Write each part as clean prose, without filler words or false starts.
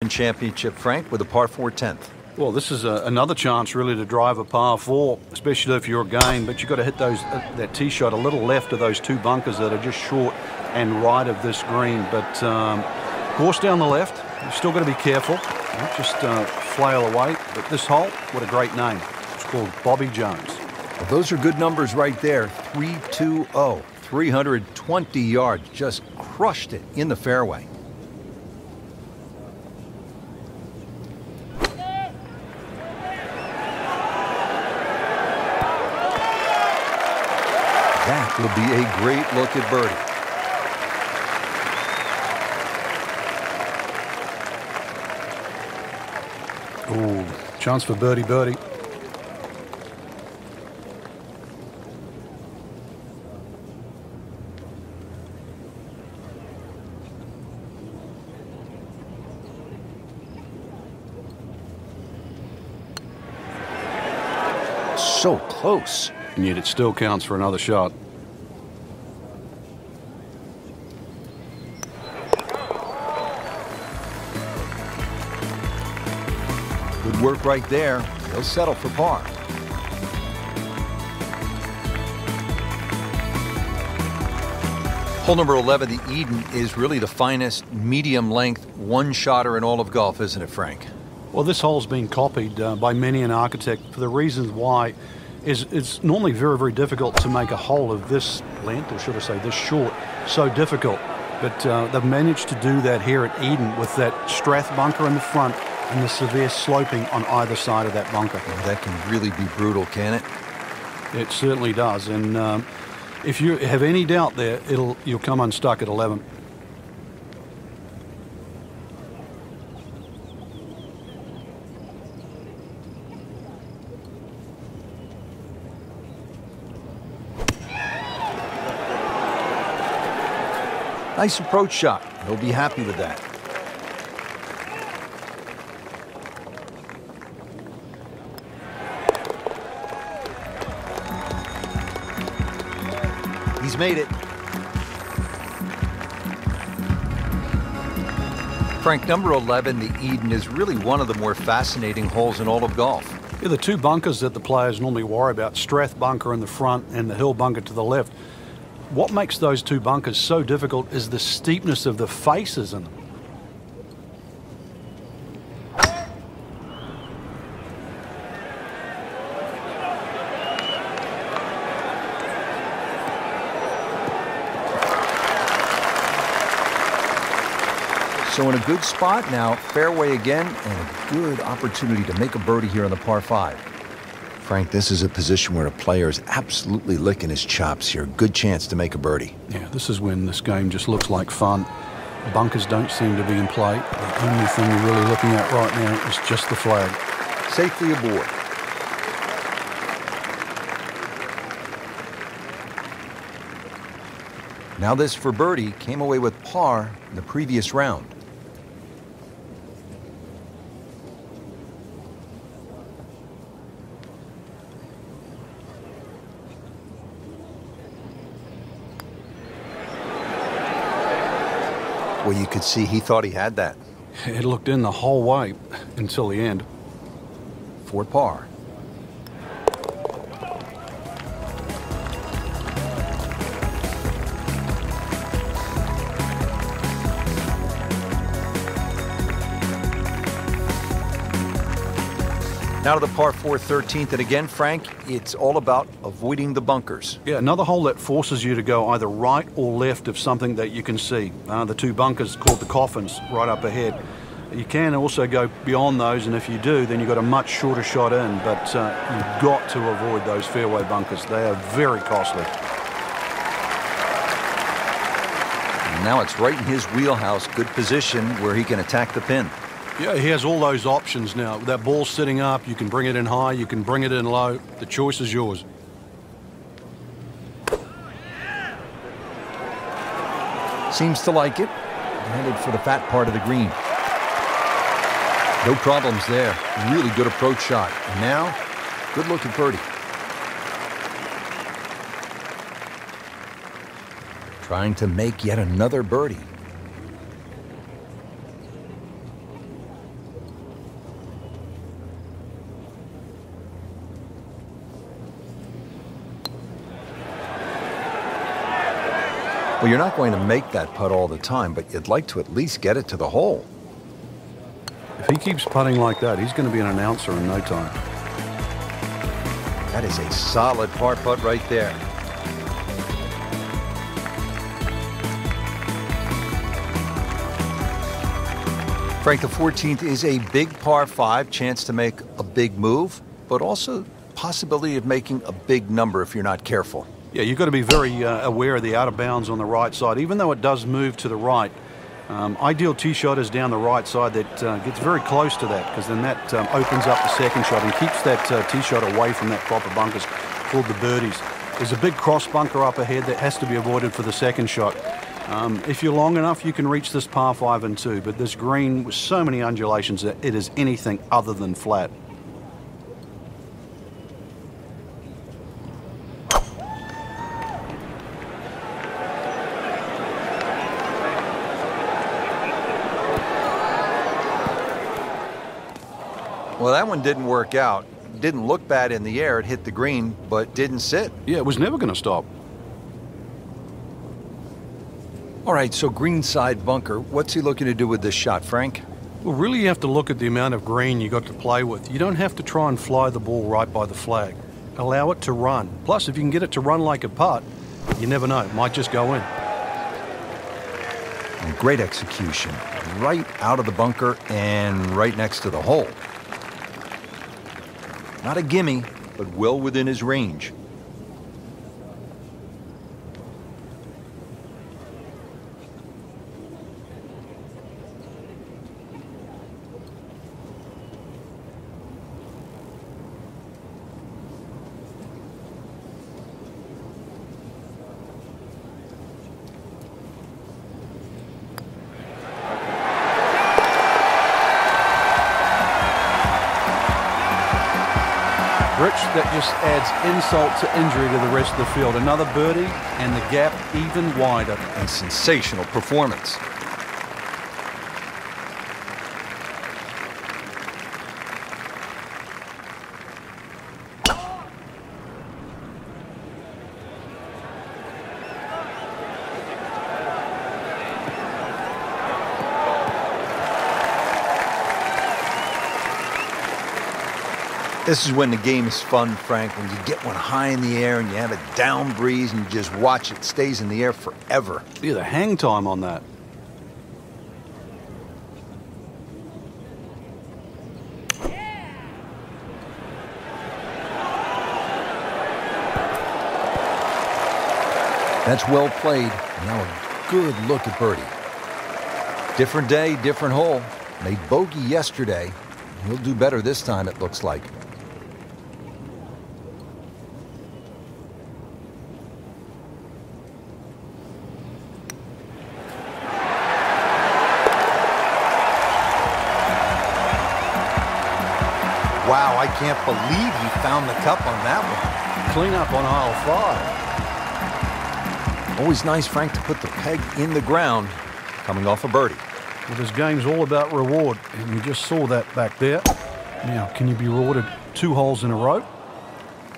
Open Championship, Frank, with a par 4 10th. Well, this is another chance really to drive a par 4, especially if you're again, but you've got to hit that tee shot a little left of those two bunkers that are just short and right of this green. But course down the left, you've still got to be careful. Don't just flail away. But this hole, what a great name. It's called Bobby Jones. Well, those are good numbers right there. 320, 320 yards. Just crushed it in the fairway. That will be a great look at birdie. Oh, chance for birdie. So close. And yet it still counts for another shot. Good work right there. He'll settle for par. Hole number 11, the Eden, is really the finest medium-length one-shotter in all of golf, isn't it, Frank? Well, this hole's been copied by many an architect for the reasons why it's normally very, very difficult to make a hole of this length, or should I say this short, so difficult. But they've managed to do that here at Eden with that Strath bunker in the front and the severe sloping on either side of that bunker. Well, that can really be brutal, can it? It certainly does. And if you have any doubt there, you'll come unstuck at 11. Nice approach shot. He'll be happy with that. He's made it. Frank, number 11, the Eden, is really one of the more fascinating holes in all of golf. Yeah, the two bunkers that the players normally worry about, Strath bunker in the front and the Hill bunker to the left. What makes those two bunkers so difficult is the steepness of the faces in them. So in a good spot now, fairway again, and a good opportunity to make a birdie here on the par 5. Frank, this is a position where a player is absolutely licking his chops here. Good chance to make a birdie. Yeah, this is when this game just looks like fun. Bunkers don't seem to be in play. The only thing you're really looking at right now is just the flag. Safely aboard. Now this for birdie came away with par in the previous round. Well, you could see he thought he had that. It looked in the whole way until the end. For par. Now to the par 4 13th, and again, Frank, it's all about avoiding the bunkers. Yeah, another hole that forces you to go either right or left of something that you can see. The two bunkers called the coffins right up ahead. You can also go beyond those, and if you do, then you've got a much shorter shot in, but you've got to avoid those fairway bunkers. They are very costly. And now it's right in his wheelhouse, good position where he can attack the pin. Yeah, he has all those options now. That ball's sitting up, you can bring it in high, you can bring it in low. The choice is yours. Seems to like it. Headed for the fat part of the green. No problems there. Really good approach shot. And now, good look at birdie. Trying to make yet another birdie. Well, you're not going to make that putt all the time, but you'd like to at least get it to the hole. If he keeps putting like that, he's going to be an announcer in no time. That is a solid par putt right there. Frank, the 14th is a big par 5, chance to make a big move, but also possibility of making a big number if you're not careful. Yeah, you've got to be very aware of the out of bounds on the right side, even though it does move to the right. Ideal tee shot is down the right side that gets very close to that, because then that opens up the second shot and keeps that tee shot away from that proper bunkers called the birdies. There's a big cross bunker up ahead that has to be avoided for the second shot. If you're long enough, you can reach this par 5 and 2, but this green with so many undulations that it is anything other than flat. Well, that one didn't work out. Didn't look bad in the air. It hit the green, but didn't sit. Yeah, it was never going to stop. All right, so greenside bunker. What's he looking to do with this shot, Frank? Well, really you have to look at the amount of green you got to play with. You don't have to try and fly the ball right by the flag. Allow it to run. Plus, if you can get it to run like a putt, you never know. It might just go in. And great execution. Right out of the bunker and right next to the hole. Not a gimme, but well within his range. Rich, that just adds insult to injury to the rest of the field. Another birdie and the gap even wider. A sensational performance. This is when the game is fun, Frank, when you get one high in the air and you have a down breeze and you just watch it stays in the air forever. Yeah, the hang time on that. That's well played. Now a good look at birdie. Different day, different hole. Made bogey yesterday. He'll do better this time, it looks like. Wow, I can't believe he found the cup on that one. Clean up on aisle 5. Always nice, Frank, to put the peg in the ground coming off a birdie. Well, this game's all about reward, and you just saw that back there. Now, can you be rewarded 2 holes in a row?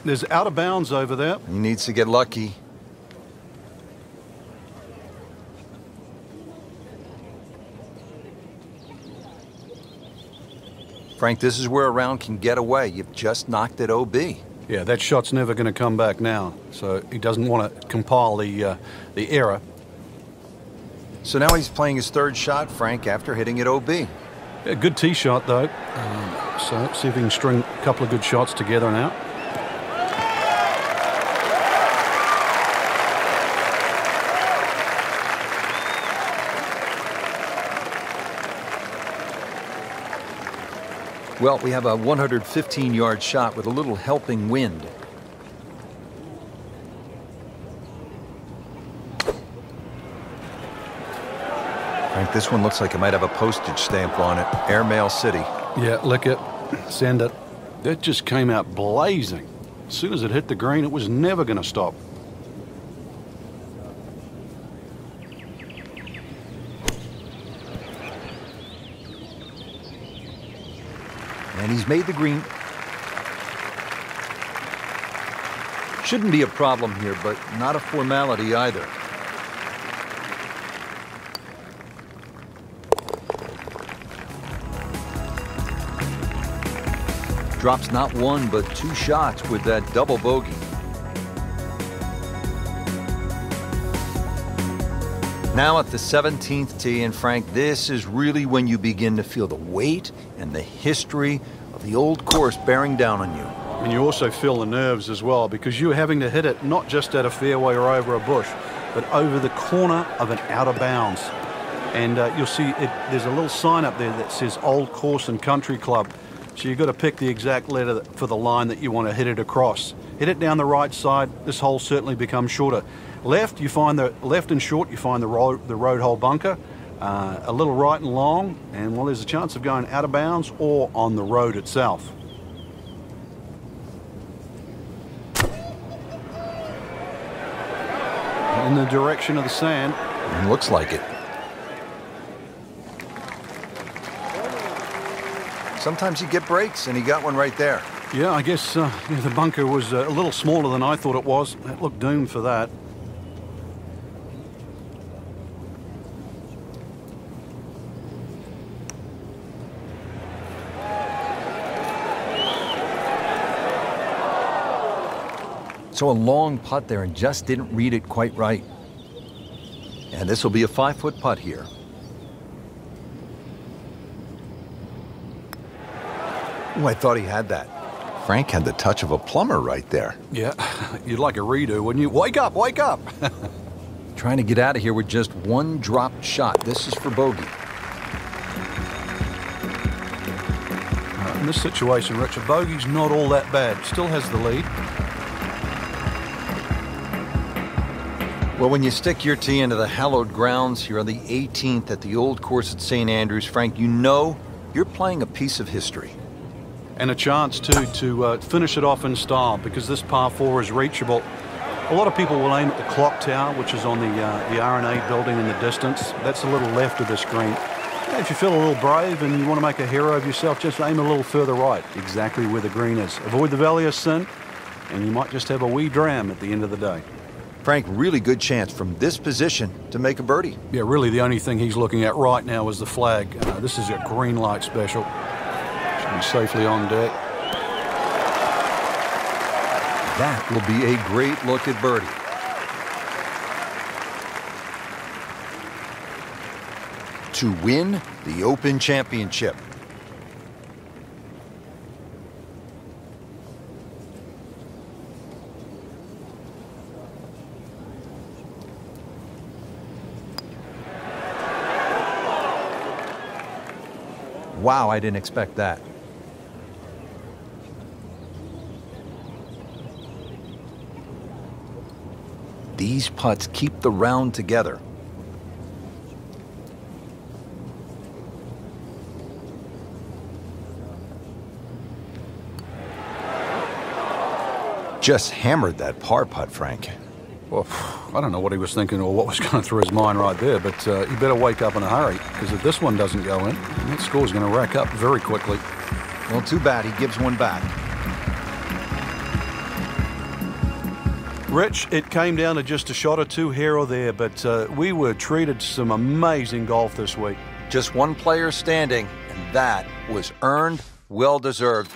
There's out of bounds over there. He needs to get lucky. Frank, this is where a round can get away. You've just knocked it OB. Yeah, that shot's never going to come back now, so he doesn't want to compile the error. So now he's playing his third shot, Frank, after hitting it OB. Yeah, good tee shot, though. So see if he can string a couple of good shots together now. Well, we have a 115-yard shot with a little helping wind. Frank, this one looks like it might have a postage stamp on it. Airmail City. Yeah, lick it. Send it. That just came out blazing. As soon as it hit the green, it was never going to stop. And he's made the green. Shouldn't be a problem here, but not a formality either. drops not one, but two shots with that double bogey. Now at the 17th tee, and Frank, this is really when you begin to feel the weight and the history of the old course bearing down on you. And you also feel the nerves as well, because you're having to hit it not just at a fairway or over a bush, but over the corner of an out of bounds. And you'll see there's a little sign up there that says Old Course and Country Club. So you've got to pick the exact letter for the line that you want to hit it across. Hit it down the right side, this hole certainly becomes shorter. Left, you find the left and short, you find the road hole bunker. A little right and long, and well, there's a chance of going out of bounds or on the road itself. In the direction of the sand. It looks like it. Sometimes you get breaks, and he got one right there. Yeah, I guess the bunker was a little smaller than I thought it was. It looked doomed for that. So a long putt there and just didn't read it quite right. And this will be a 5-foot putt here. Oh, I thought he had that. Frank had the touch of a plumber right there. Yeah, you'd like a redo, wouldn't you? Wake up, wake up! Trying to get out of here with just one dropped shot. This is for bogey. In this situation, Richard, bogey's not all that bad. Still has the lead. Well, when you stick your tee into the hallowed grounds here on the 18th at the old course at St. Andrews, Frank, you know you're playing a piece of history. And a chance, too, to finish it off in style, because this par 4 is reachable. A lot of people will aim at the clock tower, which is on the R&A building in the distance. That's a little left of this green. If you feel a little brave and you want to make a hero of yourself, just aim a little further right, exactly where the green is. Avoid the valley of sin, and you might just have a wee dram at the end of the day. Frank, really good chance from this position to make a birdie. Yeah, really the only thing he's looking at right now is the flag. This is a green light special. Should be safely on deck. That will be a great look at birdie. To win the Open Championship. Wow, I didn't expect that. These putts keep the round together. Just hammered that par putt, Frank. Well, I don't know what he was thinking or what was going through his mind right there, but you better wake up in a hurry, because if this one doesn't go in, that score's going to rack up very quickly. Well, too bad. He gives one back. Rich, it came down to just a shot or two here or there, but we were treated some amazing golf this week. Just one player standing, and that was earned, well-deserved.